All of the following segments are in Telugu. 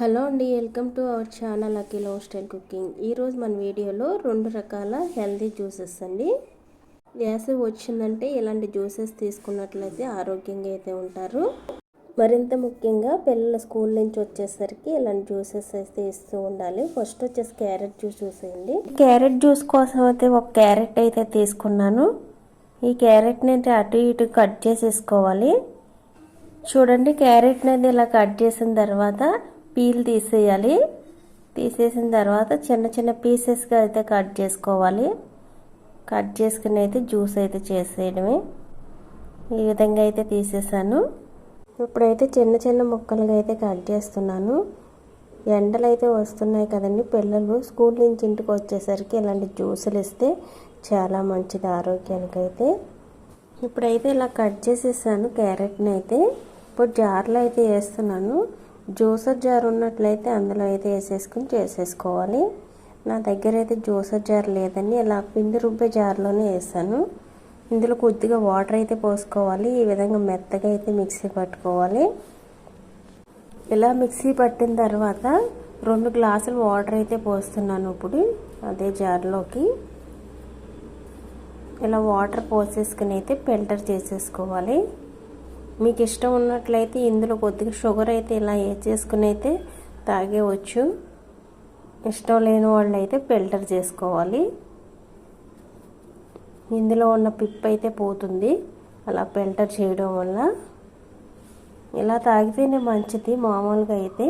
హలో అండి, welcome to our channel Akhila style cooking. ఈరోజు మన వీడియోలో 2 రకాల హెల్తీ జ్యూసెస్ అండి. వేసవి వచ్చిందంటే ఇలాంటి జ్యూసెస్ తీసుకున్నట్లయితే ఆరోగ్యంగా అయితే ఉంటారు. మరింత ముఖ్యంగా పిల్లల స్కూల్ నుంచి వచ్చేసరికి ఇలాంటి జ్యూసెస్ అయితే ఇస్తూ ఉండాలి. ఫస్ట్ వచ్చేసి క్యారెట్ జ్యూస్ చూసేయండి. క్యారెట్ జ్యూస్ కోసం అయితే ఒక క్యారెట్ అయితే తీసుకున్నాను. ఈ క్యారెట్ని అయితే అటు ఇటు కట్ చేసేసుకోవాలి. చూడండి, క్యారెట్ని అయితే ఇలా కట్ చేసిన తర్వాత పీల్ తీసేయాలి. తీసేసిన తర్వాత చిన్న చిన్న పీసెస్గా అయితే కట్ చేసుకోవాలి. కట్ చేసుకుని అయితే జ్యూస్ అయితే చేసేయడమే. ఈ విధంగా అయితే తీసేసాను. ఇప్పుడైతే చిన్న చిన్న ముక్కలుగా అయితే కట్ చేస్తున్నాను. ఎండలు అయితే వస్తున్నాయి కదండి, పిల్లలు స్కూల్ నుంచి ఇంటికి వచ్చేసరికి ఇలాంటి జ్యూసులు ఇస్తే చాలా మంచిది ఆరోగ్యానికి అయితే. ఇప్పుడైతే ఇలా కట్ చేసేసాను క్యారెట్ని అయితే. ఇప్పుడు జార్లో అయితే వేస్తున్నాను. జ్యూసర్ జార్ ఉన్నట్లయితే అందులో అయితే వేసేసుకుని చేసేసుకోవాలి. నా దగ్గర అయితే జ్యూసర్ జార్ లేదని ఇలా పిండి రుబ్బే జార్లోనే వేసాను. ఇందులో కొద్దిగా వాటర్ అయితే పోసుకోవాలి. ఈ విధంగా మెత్తగా అయితే మిక్సీ పట్టుకోవాలి. ఇలా మిక్సీ పట్టిన తర్వాత 2 గ్లాసులు వాటర్ అయితే పోస్తున్నాను. ఇప్పుడు అదే జార్లోకి ఇలా వాటర్ పోసేసుకుని అయితే ఫిల్టర్ చేసేసుకోవాలి. మీకు ఇష్టం ఉన్నట్లయితే ఇందులో కొద్దిగా షుగర్ అయితే ఇలా వేసేసుకుని అయితే తాగేవచ్చు. ఇష్టం లేని వాళ్ళు అయితే ఫిల్టర్ చేసుకోవాలి. ఇందులో ఉన్న పిప్ అయితే పోతుంది అలా ఫిల్టర్ చేయడం వల్ల. ఇలా తాగితేనే మంచిది మామూలుగా అయితే,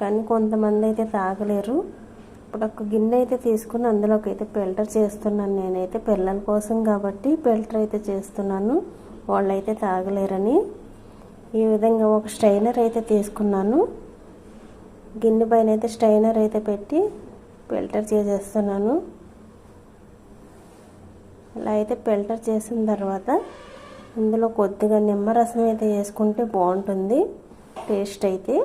కానీ కొంతమంది అయితే తాగలేరు. ఇప్పుడు ఒక గిన్నె అయితే తీసుకుని అందులోకి అయితే ఫిల్టర్ చేస్తున్నాను. నేనైతే పిల్లల కోసం కాబట్టి ఫిల్టర్ అయితే చేస్తున్నాను, వాళ్ళైతే తాగలేరని. ఈ విధంగా ఒక స్ట్రైనర్ అయితే తీసుకున్నాను. గిన్నె పైన అయితే స్ట్రైనర్ అయితే పెట్టి ఫిల్టర్ చేసేస్తున్నాను. ఇలా అయితే ఫిల్టర్ చేసిన తర్వాత ఇందులో కొద్దిగా నిమ్మరసం అయితే వేసుకుంటే బాగుంటుంది టేస్ట్ అయితే.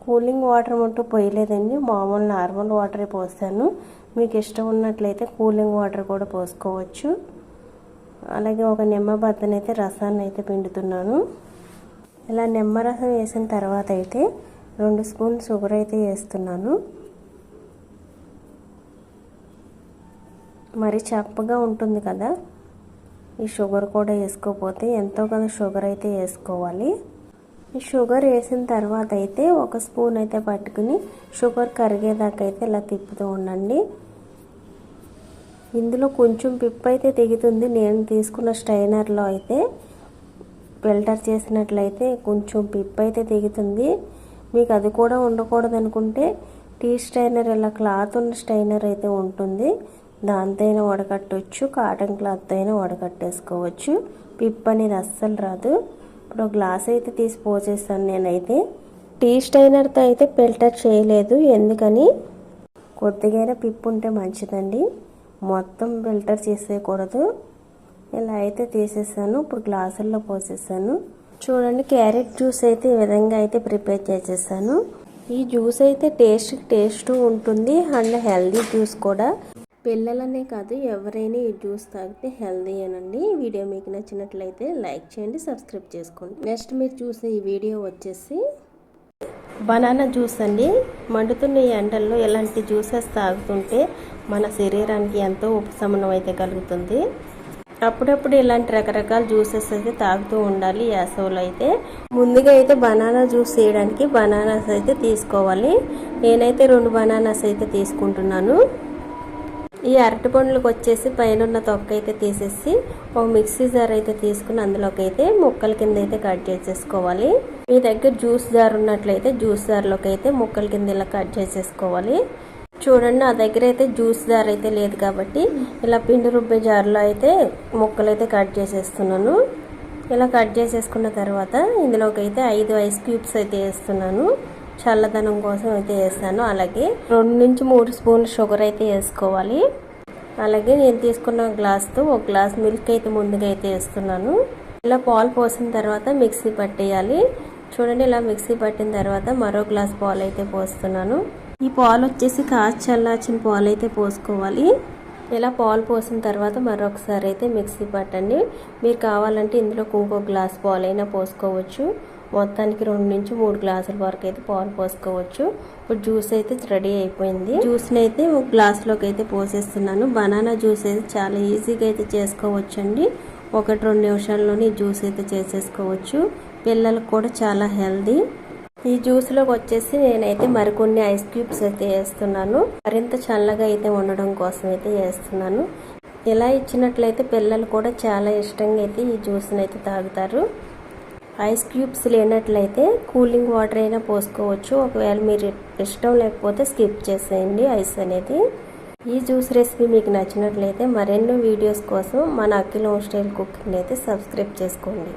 కూలింగ్ వాటర్ మట్టు పోయలేదండి, మామూలు నార్మల్ వాటరే పోస్తాను. మీకు ఇష్టం ఉన్నట్లయితే కూలింగ్ వాటర్ కూడా పోసుకోవచ్చు. అలాగే ఒక నిమ్మబద్దనైతే అయితే రసాన్ని అయితే పిండుతున్నాను. ఇలా నిమ్మరసం వేసిన తర్వాత అయితే 2 స్పూన్లు షుగర్ అయితే వేస్తున్నాను. మరి చప్పగా ఉంటుంది కదా, ఈ షుగర్ కూడా వేసుకోకపోతే ఎంతో కొంత షుగర్ అయితే వేసుకోవాలి. ఈ షుగర్ వేసిన తర్వాత అయితే 1 స్పూన్ అయితే పట్టుకుని షుగర్ కరిగేదాకా అయితే ఇలా తిప్పుతూ ఉండండి. ఇందులో కొంచెం పిప్ అయితే తెగుతుంది. నేను తీసుకున్న స్ట్రైనర్లో అయితే ఫిల్టర్ చేసినట్లయితే కొంచెం పిప్ అయితే తెగుతుంది. మీకు అది కూడా ఉండకూడదు అనుకుంటే టీ స్ట్రైనర్ ఇలా క్లాత్ ఉన్న స్ట్రైనర్ అయితే ఉంటుంది, దాంతో అయినా వడకట్టవచ్చు. కాటన్ క్లాత్ అయినా వడకట్టేసుకోవచ్చు. పిప్ అనేది అస్సలు రాదు. ఇప్పుడు గ్లాస్ అయితే తీసి పోసేస్తాను. నేనైతే టీ స్ట్రైనర్తో అయితే ఫిల్టర్ చేయలేదు, ఎందుకని కొద్దిగా పిప్ ఉంటే మంచిదండి, మొత్తం ఫిల్టర్ చేసేయకూడదు. ఇలా అయితే తీసేసాను. ఇప్పుడు గ్లాసుల్లో పోసేసాను. చూడండి, క్యారెట్ జ్యూస్ అయితే ఈ విధంగా అయితే ప్రిపేర్ చేసేసాను. ఈ జ్యూస్ అయితే టేస్ట్ ఉంటుంది అండ్ హెల్దీ జ్యూస్ కూడా. పిల్లలనే కాదు, ఎవరైనా ఈ జ్యూస్ తాగితే హెల్దీ అనండి. ఈ వీడియో మీకు నచ్చినట్లయితే లైక్ చేయండి, సబ్స్క్రైబ్ చేసుకోండి. నెక్స్ట్ మీరు చూసే ఈ వీడియో వచ్చేసి బనానా జ్యూస్ అండి. మండుతున్న ఈ ఎండల్లో ఇలాంటి జ్యూసెస్ తాగుతుంటే మన శరీరానికి ఎంతో ఉపశమనం అయితే కలుగుతుంది. అప్పుడప్పుడు ఇలాంటి రకరకాల జ్యూసెస్ అయితే తాగుతూ ఉండాలి వేసవిలో అయితే. ముందుగా అయితే బనానా జ్యూస్ చేయడానికి బనానాస్ అయితే తీసుకోవాలి. నేనైతే 2 బనానాస్ అయితే తీసుకుంటున్నాను. ఈ అరటి పండ్లకు వచ్చేసి పైన ఉన్న తొక్క అయితే తీసేసి ఒక మిక్సీ జార్ అయితే తీసుకుని అందులోకి అయితే ముక్కల కింద అయితే కట్ చేసేసుకోవాలి. మీ దగ్గర జ్యూస్ జార్ ఉన్నట్లయితే జ్యూస్ జార్లోకి అయితే ముక్కల కింద ఇలా కట్ చేసేసుకోవాలి. చూడండి, నా దగ్గర అయితే జ్యూస్ జార్ అయితే లేదు కాబట్టి ఇలా పిండి రుబ్బే జార్లో అయితే ముక్కలు అయితే కట్ చేసేస్తున్నాను. ఇలా కట్ చేసేసుకున్న తర్వాత ఇందులోకి అయితే 5 ఐస్ క్యూబ్స్ అయితే వేస్తున్నాను. చల్లదనం కోసం అయితే వేస్తాను. అలాగే 2 నుంచి 3 స్పూన్లు షుగర్ అయితే వేసుకోవాలి. అలాగే నేను తీసుకున్న గ్లాస్తో 1 గ్లాస్ మిల్క్ అయితే ముందుగా అయితే వేస్తున్నాను. ఇలా పాలు పోసిన తర్వాత మిక్సీ పట్టేయాలి. చూడండి, ఇలా మిక్సీ పట్టిన తర్వాత మరో గ్లాస్ పాలు అయితే పోస్తున్నాను. ఈ పాలు వచ్చేసి కాచి చల్లార్చిన పాలు అయితే పోసుకోవాలి. ఇలా పాలు పోసిన తర్వాత మరొకసారి అయితే మిక్సీ పట్టండి. మీరు కావాలంటే ఇందులో ఇంకో గ్లాస్ పాలైనా పోసుకోవచ్చు. మొత్తానికి 2 నుంచి 3 గ్లాసుల వరకు అయితే పాలు పోసుకోవచ్చు. ఇప్పుడు జ్యూస్ అయితే రెడీ అయిపోయింది. జ్యూస్ని అయితే ఒక గ్లాసులోకి అయితే పోసేస్తున్నాను. బనానా జ్యూస్ అయితే చాలా ఈజీగా అయితే చేసుకోవచ్చండి. 1-2 నిమిషాల్లోనే జ్యూస్ అయితే చేసేసుకోవచ్చు. పిల్లలకు కూడా చాలా హెల్దీ. ఈ జ్యూస్లోకి వచ్చేసి నేనైతే మరికొన్ని ఐస్ క్యూబ్స్ అయితే వేస్తున్నాను. మరింత చల్లగా అయితే ఉండడం కోసం అయితే వేస్తున్నాను. ఇలా ఇచ్చినట్లయితే పిల్లలు కూడా చాలా ఇష్టంగా అయితే ఈ జ్యూస్ని అయితే తాగుతారు. ఐస్ క్యూబ్స్ లేనట్లయితే కూలింగ్ వాటర్ అయినా పోసుకోవచ్చు. ఒకవేళ మీరు ఇష్టం లేకపోతే స్కిప్ చేసేయండి ఐస్ అనేది. ఈ జ్యూస్ రెసిపీ మీకు నచ్చినట్లయితే మరెన్నో వీడియోస్ కోసం మన అఖిల్ హోమ్ స్టైల్ కుకింగ్ అయితే సబ్స్క్రైబ్ చేసుకోండి.